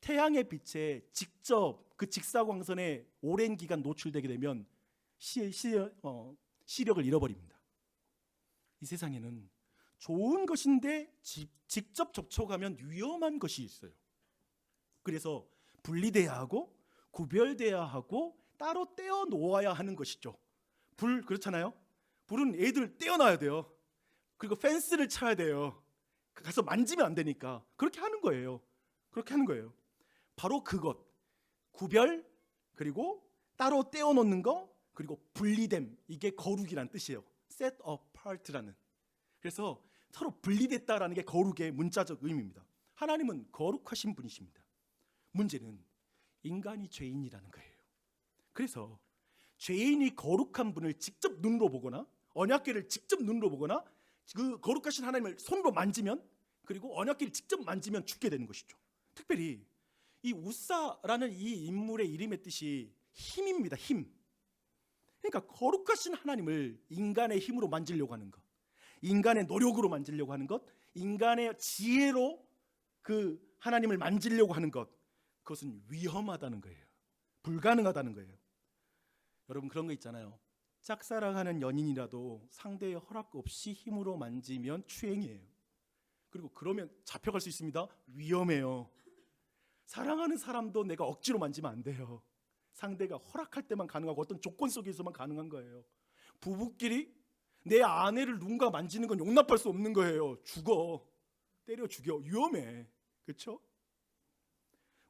태양의 빛에 직접 그 직사광선에 오랜 기간 노출되게 되면 시력을 잃어버립니다. 이 세상에는 좋은 것인데 직접 접촉하면 위험한 것이 있어요. 그래서 분리돼야 하고 구별돼야 하고 따로 떼어 놓아야 하는 것이죠. 불 그렇잖아요. 불은 애들 떼어놔야 돼요. 그리고 펜스를 쳐야 돼요. 가서 만지면 안 되니까 그렇게 하는 거예요. 그렇게 하는 거예요. 바로 그것, 구별, 그리고 따로 떼어 놓는 거, 그리고 분리됨, 이게 거룩이란 뜻이에요. set apart라는. 그래서 서로 분리됐다라는 게 거룩의 문자적 의미입니다. 하나님은 거룩하신 분이십니다. 문제는 인간이 죄인이라는 거예요. 그래서 죄인이 거룩한 분을 직접 눈으로 보거나 언약궤를 직접 눈으로 보거나 그 거룩하신 하나님을 손으로 만지면, 그리고 언약궤를 직접 만지면 죽게 되는 것이죠. 특별히 이 우사라는 이 인물의 이름의 뜻이 힘입니다. 힘. 그러니까 거룩하신 하나님을 인간의 힘으로 만지려고 하는 것, 인간의 노력으로 만지려고 하는 것, 인간의 지혜로 그 하나님을 만지려고 하는 것, 그것은 위험하다는 거예요. 불가능하다는 거예요. 여러분, 그런 거 있잖아요. 짝사랑하는 연인이라도 상대의 허락 없이 힘으로 만지면 추행이에요. 그리고 그러면 잡혀갈 수 있습니다. 위험해요. 사랑하는 사람도 내가 억지로 만지면 안 돼요. 상대가 허락할 때만 가능하고 어떤 조건 속에서만 가능한 거예요. 부부끼리 내 아내를 누군가 만지는 건 용납할 수 없는 거예요. 죽어. 때려 죽여. 위험해. 그렇죠?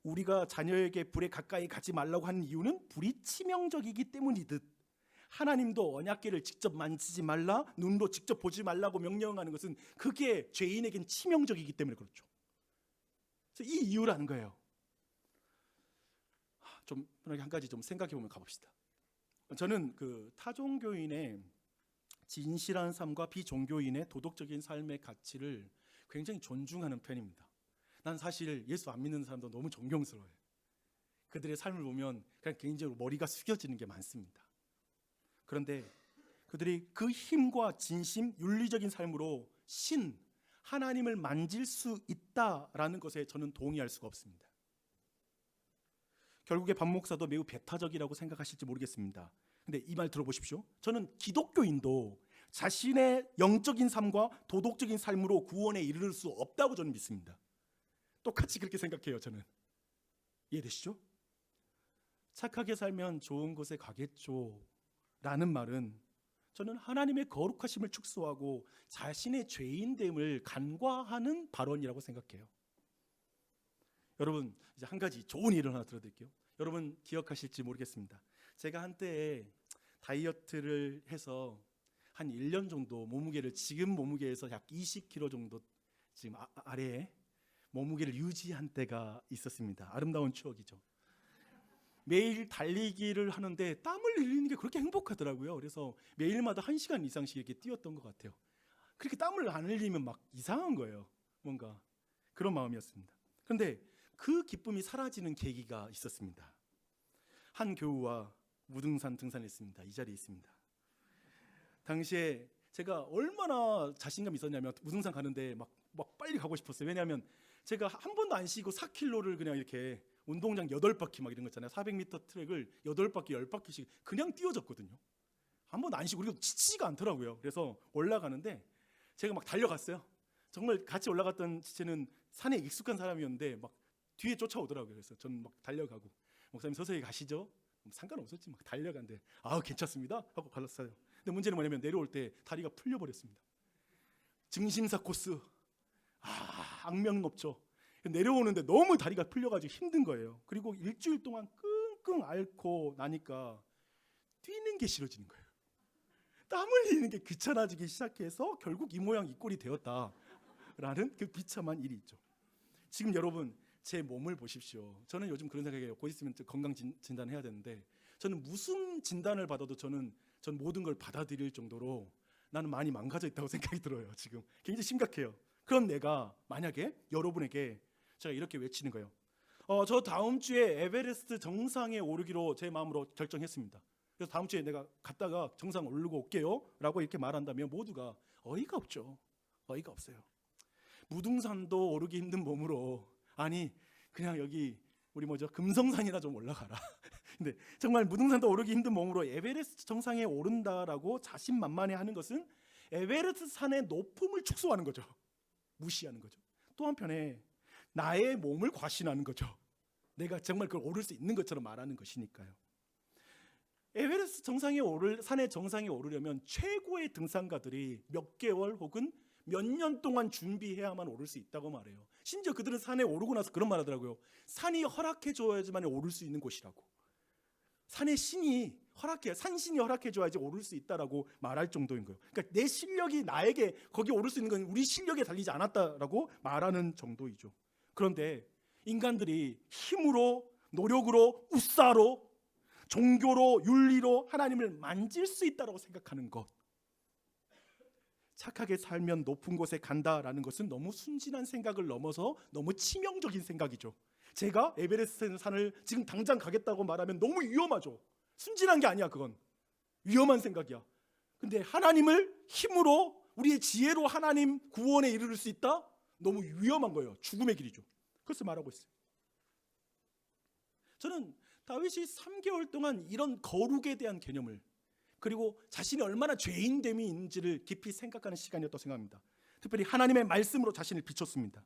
우리가 자녀에게 불에 가까이 가지 말라고 하는 이유는 불이 치명적이기 때문이듯, 하나님도 언약궤를 직접 만지지 말라, 눈으로 직접 보지 말라고 명령하는 것은 그게 죄인에겐 치명적이기 때문에 그렇죠. 그래서 이 이유라는 거예요. 좀 편하게 한 가지 좀 생각해 보면 가봅시다. 저는 그 타종교인의 진실한 삶과 비종교인의 도덕적인 삶의 가치를 굉장히 존중하는 편입니다. 난 사실 예수 안 믿는 사람도 너무 존경스러워요. 그들의 삶을 보면 그냥 개인적으로 머리가 숙여지는 게 많습니다. 그런데 그들이 그 힘과 진심, 윤리적인 삶으로 하나님을 만질 수 있다라는 것에 저는 동의할 수가 없습니다. 결국에 박 목사도 매우 배타적이라고 생각하실지 모르겠습니다. 근데 이 말 들어보십시오. 저는 기독교인도 자신의 영적인 삶과 도덕적인 삶으로 구원에 이르를 수 없다고 저는 믿습니다. 똑같이 그렇게 생각해요. 저는. 이해되시죠? 착하게 살면 좋은 곳에 가겠죠 라는 말은 저는 하나님의 거룩하심을 축소하고 자신의 죄인됨을 간과하는 발언이라고 생각해요. 여러분, 이제 한 가지 좋은 일을 하나 들어드릴게요. 여러분 기억하실지 모르겠습니다. 제가 한때 다이어트를 해서 한 1년 정도 몸무게를, 지금 몸무게에서 약 20kg 정도 지금 아래에 몸무게를 유지한 때가 있었습니다. 아름다운 추억이죠. 매일 달리기를 하는데 땀을 흘리는 게 그렇게 행복하더라고요. 그래서 매일마다 1시간 이상씩 이렇게 뛰었던 것 같아요. 그렇게 땀을 안 흘리면 막 이상한 거예요. 뭔가 그런 마음이었습니다. 그런데 그 기쁨이 사라지는 계기가 있었습니다. 한 교우와 무등산 등산했습니다. 이 자리에 있습니다. 당시에 제가 얼마나 자신감이 있었냐면 무등산 가는데 막 빨리 가고 싶었어요. 왜냐하면 제가 한 번도 안 쉬고 4km를 그냥 이렇게 운동장 8바퀴 막 이런 거 있잖아요. 400m 트랙을 8바퀴 10바퀴씩 그냥 뛰어졌거든요. 한 번도 안 쉬고. 그리고 지치지가 않더라고요. 그래서 올라가는데 제가 막 달려갔어요. 정말 같이 올라갔던 지체는 산에 익숙한 사람이었는데 막 뒤에 쫓아오더라고요. 그래서 저는 막 달려가고, 목사님 서서히 가시죠. 상관없었지. 막 달려간대. 괜찮습니다 하고 갈랐어요. 근데 문제는 뭐냐면 내려올 때 다리가 풀려버렸습니다. 증심사 코스. 악명 높죠. 내려오는데 너무 다리가 풀려가지고 힘든 거예요. 그리고 일주일 동안 끙끙 앓고 나니까 뛰는 게 싫어지는 거예요. 땀 흘리는 게 귀찮아지기 시작해서 결국 이 모양 이 꼴이 되었다라는 그 비참한 일이 있죠. 지금 여러분 제 몸을 보십시오. 저는 요즘 그런 생각이에요. 곧 있으면 건강 진단해야 되는데, 저는 무슨 진단을 받아도 전 모든 걸 받아들일 정도로 나는 많이 망가져 있다고 생각이 들어요. 지금 굉장히 심각해요. 그런 내가 만약에 여러분에게 제가 이렇게 외치는 거예요. 저 다음 주에 에베레스트 정상에 오르기로 제 마음으로 결정했습니다. 그래서 다음 주에 내가 갔다가 정상 오르고 올게요 라고 이렇게 말한다면 모두가 어이가 없죠. 어이가 없어요. 무등산도 오르기 힘든 몸으로, 아니 그냥 여기 우리 금성산이나 좀 올라가라. 근데 정말 무등산도 오르기 힘든 몸으로 에베레스트 정상에 오른다라고 자신만만해하는 것은 에베레스트 산의 높음을 축소하는 거죠. 무시하는 거죠. 또 한편에 나의 몸을 과신하는 거죠. 내가 정말 그걸 오를 수 있는 것처럼 말하는 것이니까요. 에베레스트 산의 정상에 오르려면 최고의 등산가들이 몇 개월 혹은 몇 년 동안 준비해야만 오를 수 있다고 말해요. 심지어 그들은 산에 오르고 나서 그런 말 하더라고요. 산이 허락해 줘야지만 오를 수 있는 곳이라고. 산의 신이 산신이 허락해 줘야지 오를 수 있다라고 말할 정도인 거예요. 그러니까 내 실력이 나에게 거기 오를 수 있는 건 우리 실력에 달리지 않았다라고 말하는 정도이죠. 그런데 인간들이 힘으로, 노력으로, 우사로, 종교로, 윤리로 하나님을 만질 수 있다라고 생각하는 것, 착하게 살면 높은 곳에 간다라는 것은 너무 순진한 생각을 넘어서 너무 치명적인 생각이죠. 제가 에베레스트 산을 지금 당장 가겠다고 말하면 너무 위험하죠. 순진한 게 아니야. 그건 위험한 생각이야. 근데 하나님을 힘으로, 우리의 지혜로 하나님 구원에 이르를 수 있다? 너무 위험한 거예요. 죽음의 길이죠. 그래서 말하고 있어요. 저는 다윗이 3개월 동안 이런 거룩에 대한 개념을, 그리고 자신이 얼마나 죄인됨이 있는지를 깊이 생각하는 시간이었다고 생각합니다. 특별히 하나님의 말씀으로 자신을 비췄습니다.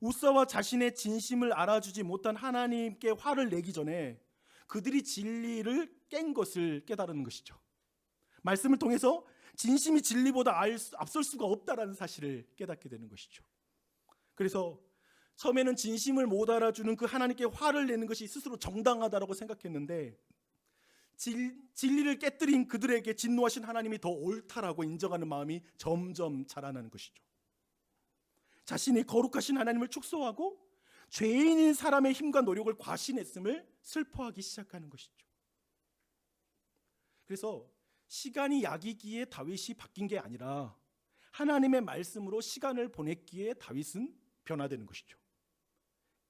우사와 자신의 진심을 알아주지 못한 하나님께 화를 내기 전에 그들이 진리를 깬 것을 깨달은 것이죠. 말씀을 통해서 진심이 진리보다 앞설 수가 없다라는 사실을 깨닫게 되는 것이죠. 그래서 처음에는 진심을 못 알아주는 그 하나님께 화를 내는 것이 스스로 정당하다고 생각했는데, 진리를 깨뜨린 그들에게 진노하신 하나님이 더 옳다라고 인정하는 마음이 점점 자라나는 것이죠. 자신이 거룩하신 하나님을 축소하고 죄인인 사람의 힘과 노력을 과신했음을 슬퍼하기 시작하는 것이죠. 그래서 시간이 약이기에 다윗이 바뀐 게 아니라 하나님의 말씀으로 시간을 보냈기에 다윗은 변화되는 것이죠.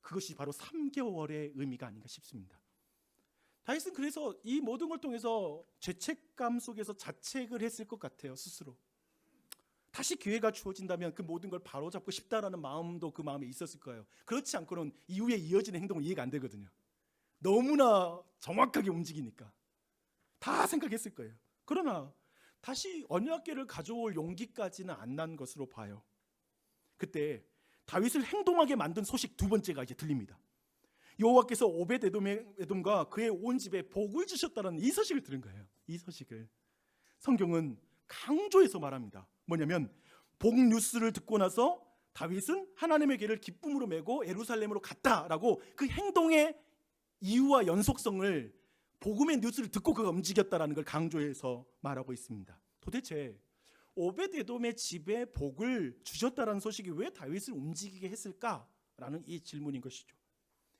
그것이 바로 3개월의 의미가 아닌가 싶습니다. 다윗은 그래서 이 모든 걸 통해서 죄책감 속에서 자책을 했을 것 같아요. 스스로 다시 기회가 주어진다면 그 모든 걸 바로잡고 싶다라는 마음도 그 마음에 있었을 거예요. 그렇지 않고는 이후에 이어지는 행동은 이해가 안 되거든요. 너무나 정확하게 움직이니까 다 생각했을 거예요. 그러나 다시 언약궤를 가져올 용기까지는 안 난 것으로 봐요. 그때 다윗을 행동하게 만든 소식 두 번째가 이제 들립니다. 여호와께서 오벳에돔과 그의 온 집에 복을 주셨다는 이 소식을 들은 거예요. 이 소식을 성경은 강조해서 말합니다. 뭐냐면 복 뉴스를 듣고 나서 다윗은 하나님의 길을 기쁨으로 메고 예루살렘으로 갔다라고 그 행동의 이유와 연속성을 복음의 뉴스를 듣고 그가 움직였다라는 걸 강조해서 말하고 있습니다. 도대체 오벳에돔의 집에 복을 주셨다라는 소식이 왜 다윗을 움직이게 했을까라는 이 질문인 것이죠.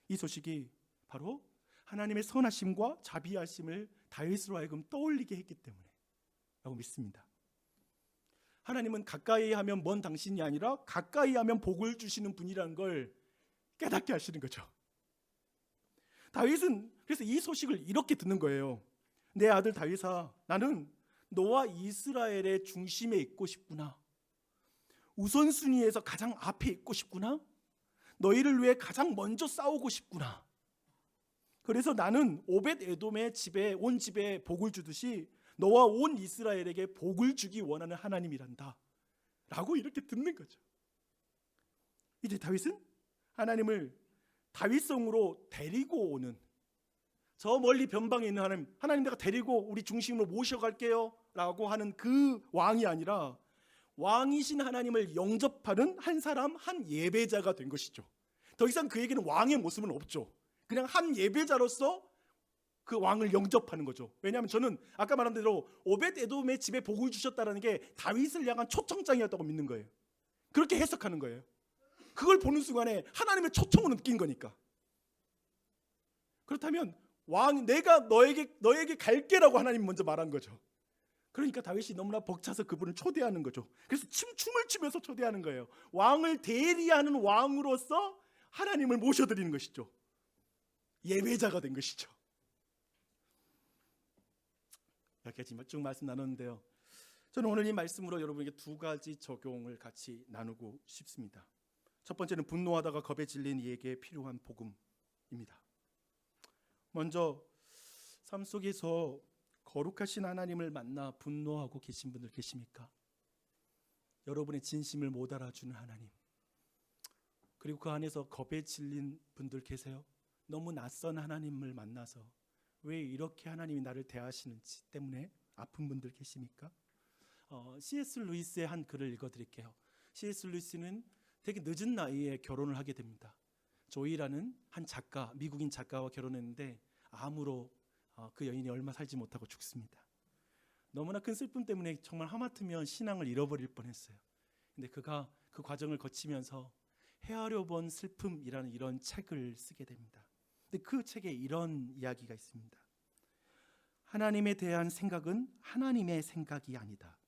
이 소식이 바로 하나님의 선하심과 자비하심을 다윗으로 하여금 떠올리게 했기 때문에 라고 믿습니다. 하나님은 가까이 하면 먼 당신이 아니라 가까이 하면 복을 주시는 분이라는 걸 깨닫게 하시는 거죠. 다윗은 그래서 이 소식을 이렇게 듣는 거예요. 내 아들 다윗아, 나는 너와 이스라엘의 중심에 있고 싶구나. 우선순위에서 가장 앞에 있고 싶구나. 너희를 위해 가장 먼저 싸우고 싶구나. 그래서 나는 오벳에돔의 집에 온 집에 복을 주듯이 너와 온 이스라엘에게 복을 주기 원하는 하나님이란다 라고 이렇게 듣는 거죠. 이제 다윗은 하나님을 다윗성으로 데리고 오는, 저 멀리 변방에 있는 하나님 내가 데리고 우리 중심으로 모셔갈게요 라고 하는 그 왕이 아니라 왕이신 하나님을 영접하는 한 사람, 한 예배자가 된 것이죠. 더 이상 그에게는 왕의 모습은 없죠. 그냥 한 예배자로서 그 왕을 영접하는 거죠. 왜냐하면 저는 아까 말한 대로 오벳에돔의 집에 복을 주셨다는 게 다윗을 향한 초청장이었다고 믿는 거예요. 그렇게 해석하는 거예요. 그걸 보는 순간에 하나님의 초청을 느낀 거니까. 그렇다면 왕, 내가 너에게 갈게라고 하나님 먼저 말한 거죠. 그러니까 다윗이 너무나 벅차서 그분을 초대하는 거죠. 그래서 춤을 추면서 초대하는 거예요. 왕을 대리하는 왕으로서 하나님을 모셔드리는 것이죠. 예배자가 된 것이죠. 여기까지 쭉 말씀 나눴는데요, 저는 오늘 이 말씀으로 여러분에게 두 가지 적용을 같이 나누고 싶습니다. 첫 번째는 분노하다가 겁에 질린 이에게 필요한 복음입니다. 먼저 삶 속에서 거룩하신 하나님을 만나 분노하고 계신 분들 계십니까? 여러분의 진심을 못 알아주는 하나님, 그리고 그 안에서 겁에 질린 분들 계세요? 너무 낯선 하나님을 만나서 왜 이렇게 하나님이 나를 대하시는지 때문에 아픈 분들 계십니까? C.S. 루이스의 한 글을 읽어드릴게요. C.S. 루이스는 되게 늦은 나이에 결혼을 하게 됩니다. 조이라는 한 작가, 미국인 작가와 결혼했는데 암으로 그 여인이 얼마 살지 못하고 죽습니다. 너무나 큰 슬픔 때문에 정말 하마터면 신앙을 잃어버릴 뻔했어요. 근데 그가 그 과정을 거치면서 헤아려 본 슬픔이라는 이런 책을 쓰게 됩니다. 근데 그 책에 이런 이야기가 있습니다. 하나님에 대한 생각은 하나님의 생각이 아니다.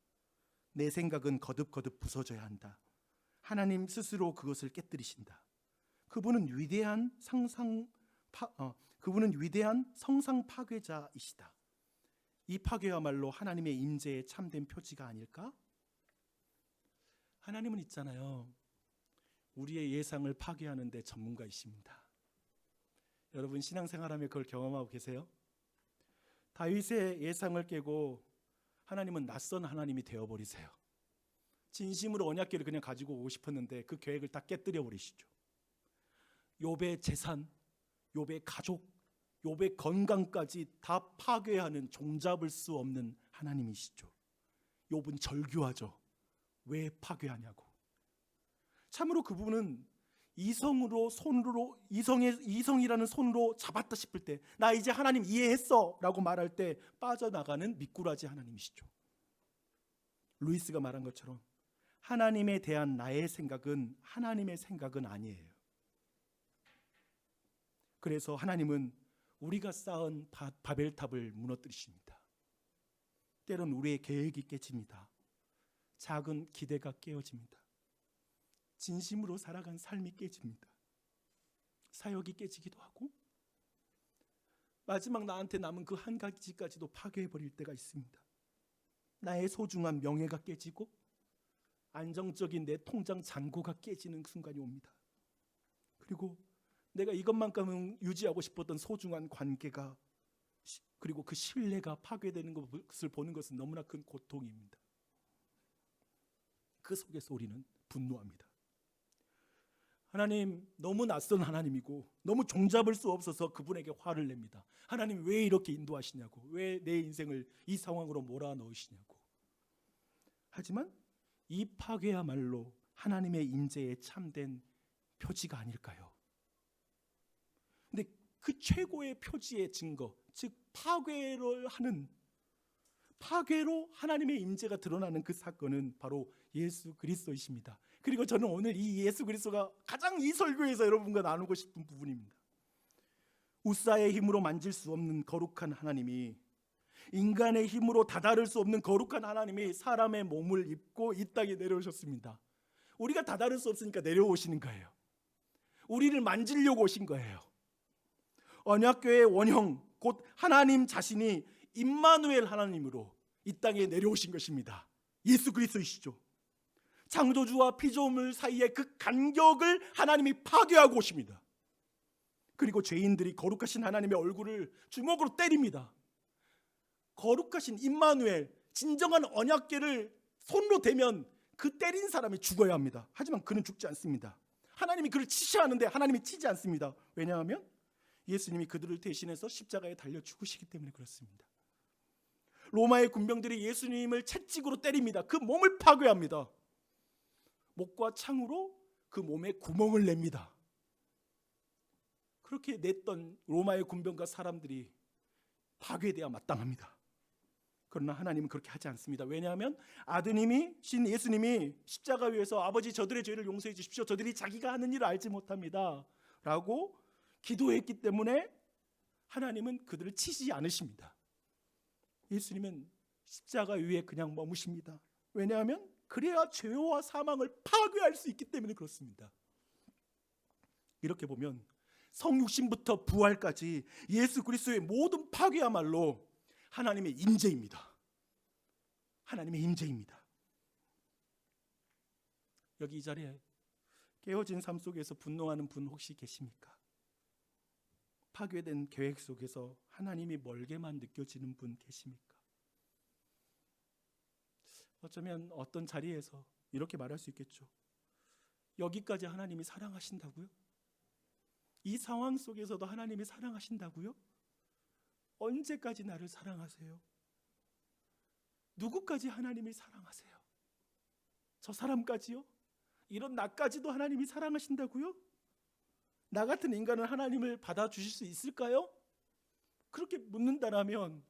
내 생각은 거듭거듭 부서져야 한다. 하나님 스스로 그것을 깨뜨리신다. 그분은 위대한 성상 파괴자이시다. 이 파괴야말로 하나님의 임재의 참된 표지가 아닐까? 하나님은 있잖아요, 우리의 예상을 파괴하는 데 전문가이십니다. 여러분 신앙생활하며 그걸 경험하고 계세요? 다윗의 예상을 깨고 하나님은 낯선 하나님이 되어버리세요. 진심으로 언약궤를 그냥 가지고 오고 싶었는데 그 계획을 다 깨뜨려 버리시죠. 욥의 재산, 욥의 가족, 욥의 건강까지 다 파괴하는 종잡을 수 없는 하나님이시죠. 욥은 절규하죠. 왜 파괴하냐고. 참으로 그분은 이성이라는 손으로 잡았다 싶을 때, 나 이제 하나님 이해했어 라고 말할 때 빠져나가는 미꾸라지 하나님이시죠. 루이스가 말한 것처럼 하나님에 대한 나의 생각은 하나님의 생각은 아니에요. 그래서 하나님은 우리가 쌓은 바벨탑을 무너뜨리십니다. 때론 우리의 계획이 깨집니다. 작은 기대가 깨어집니다. 진심으로 살아간 삶이 깨집니다. 사역이 깨지기도 하고 마지막 나한테 남은 그 한 가지까지도 파괴해버릴 때가 있습니다. 나의 소중한 명예가 깨지고 안정적인 내 통장 잔고가 깨지는 순간이 옵니다. 그리고 내가 이것만큼은 유지하고 싶었던 소중한 관계가, 그리고 그 신뢰가 파괴되는 것을 보는 것은 너무나 큰 고통입니다. 그 속에서 우리는 분노합니다. 하나님, 너무 낯선 하나님이고 너무 종잡을 수 없어서 그분에게 화를 냅니다. 하나님 왜 이렇게 인도하시냐고, 왜 내 인생을 이 상황으로 몰아넣으시냐고. 하지만 이 파괴야말로 하나님의 임재의 참된 표지가 아닐까요? 근데 그 최고의 표지의 증거, 즉 파괴로 하나님의 임재가 드러나는 그 사건은 바로 예수 그리스도이십니다. 그리고 저는 오늘 이 예수 그리스도가 가장 이 설교에서 여러분과 나누고 싶은 부분입니다. 우사의 힘으로 만질 수 없는 거룩한 하나님이, 인간의 힘으로 다다를 수 없는 거룩한 하나님이 사람의 몸을 입고 이 땅에 내려오셨습니다. 우리가 다다를 수 없으니까 내려오시는 거예요. 우리를 만지려고 오신 거예요. 언약궤의 원형 곧 하나님 자신이 임마누엘 하나님으로 이 땅에 내려오신 것입니다. 예수 그리스도이시죠. 창조주와 피조물 사이의 그 간격을 하나님이 파괴하고 오십니다. 그리고 죄인들이 거룩하신 하나님의 얼굴을 주먹으로 때립니다. 거룩하신 임마누엘, 진정한 언약궤를 손으로 대면 그 때린 사람이 죽어야 합니다. 하지만 그는 죽지 않습니다. 하나님이 그를 치셔야 하는데 하나님이 치지 않습니다. 왜냐하면 예수님이 그들을 대신해서 십자가에 달려 죽으시기 때문에 그렇습니다. 로마의 군병들이 예수님을 채찍으로 때립니다. 그 몸을 파괴합니다. 목과 창으로 그 몸에 구멍을 냅니다. 그렇게 냈던 로마의 군병과 사람들이 파괴돼야 마땅합니다. 그러나 하나님은 그렇게 하지 않습니다. 왜냐하면 아드님이신 예수님이 십자가 위에서 아버지 저들의 죄를 용서해 주십시오, 저들이 자기가 하는 일을 알지 못합니다 라고 기도했기 때문에 하나님은 그들을 치지 않으십니다. 예수님은 십자가 위에 그냥 머무십니다. 왜냐하면 그래야 죄와 사망을 파괴할 수 있기 때문에 그렇습니다. 이렇게 보면 성육신부터 부활까지 예수 그리스도의 모든 파괴야말로 하나님의 임재입니다. 하나님의 임재입니다. 여기 이 자리에 깨어진 삶 속에서 분노하는 분 혹시 계십니까? 파괴된 계획 속에서 하나님이 멀게만 느껴지는 분 계십니까? 어쩌면 어떤 자리에서 이렇게 말할 수 있겠죠. 여기까지 하나님이 사랑하신다고요? 이 상황 속에서도 하나님이 사랑하신다고요? 언제까지 나를 사랑하세요? 누구까지 하나님이 사랑하세요? 저 사람까지요? 이런 나까지도 하나님이 사랑하신다고요? 나 같은 인간은 하나님을 받아주실 수 있을까요? 그렇게 묻는다라면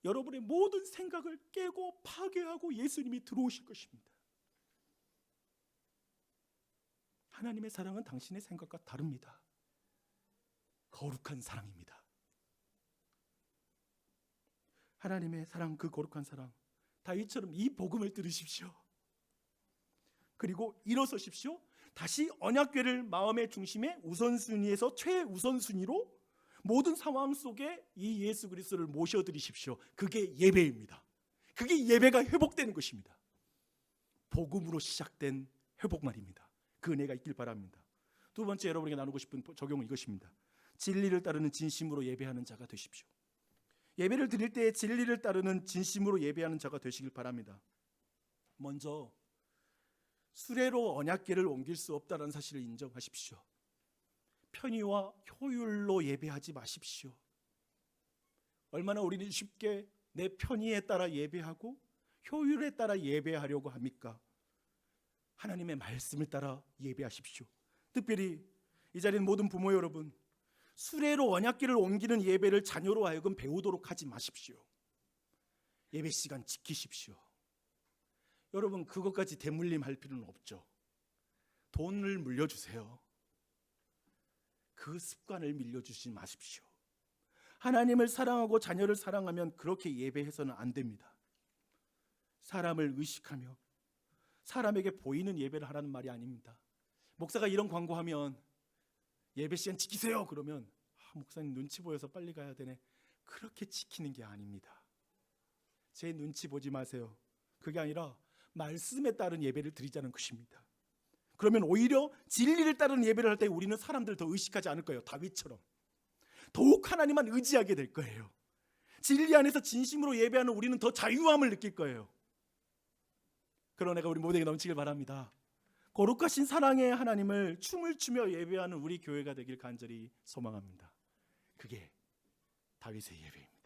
여러분의 모든 생각을 깨고 파괴하고 예수님이 들어오실 것입니다. 하나님의 사랑은 당신의 생각과 다릅니다. 거룩한 사랑입니다. 하나님의 사랑, 그 거룩한 사랑, 다윗처럼 이 복음을 들으십시오. 그리고 일어서십시오. 다시 언약궤를 마음의 중심에 우선순위에서 최우선순위로 모든 상황 속에 이 예수 그리스도를 모셔드리십시오. 그게 예배입니다. 그게 예배가 회복되는 것입니다. 복음으로 시작된 회복 말입니다. 그 은혜가 있길 바랍니다. 두 번째 여러분에게 나누고 싶은 적용은 이것입니다. 진리를 따르는 진심으로 예배하는 자가 되십시오. 예배를 드릴 때 진리를 따르는 진심으로 예배하는 자가 되시길 바랍니다. 먼저 수레로 언약궤를 옮길 수 없다는 사실을 인정하십시오. 편의와 효율로 예배하지 마십시오. 얼마나 우리는 쉽게 내 편의에 따라 예배하고 효율에 따라 예배하려고 합니까? 하나님의 말씀을 따라 예배하십시오. 특별히 이 자리에 있는 모든 부모 여러분, 수레로 언약궤를 옮기는 예배를 자녀로 하여금 배우도록 하지 마십시오. 예배 시간 지키십시오. 여러분, 그것까지 대물림할 필요는 없죠. 돈을 물려주세요. 그 습관을 밀려주지 마십시오. 하나님을 사랑하고 자녀를 사랑하면 그렇게 예배해서는 안 됩니다. 사람을 의식하며 사람에게 보이는 예배를 하라는 말이 아닙니다. 목사가 이런 광고하면 예배 시간 지키세요 그러면 목사님 눈치 보여서 빨리 가야 되네. 그렇게 지키는 게 아닙니다. 제 눈치 보지 마세요. 그게 아니라 말씀에 따른 예배를 드리자는 것입니다. 그러면 오히려 진리를 따르는 예배를 할 때 우리는 사람들을 더 의식하지 않을 거예요. 다윗처럼 더욱 하나님만 의지하게 될 거예요. 진리 안에서 진심으로 예배하는 우리는 더 자유함을 느낄 거예요. 그런 애가 우리 모두에게 넘치길 바랍니다. 거룩하신 사랑의 하나님을 춤을 추며 예배하는 우리 교회가 되길 간절히 소망합니다. 그게 다윗의 예배입니다.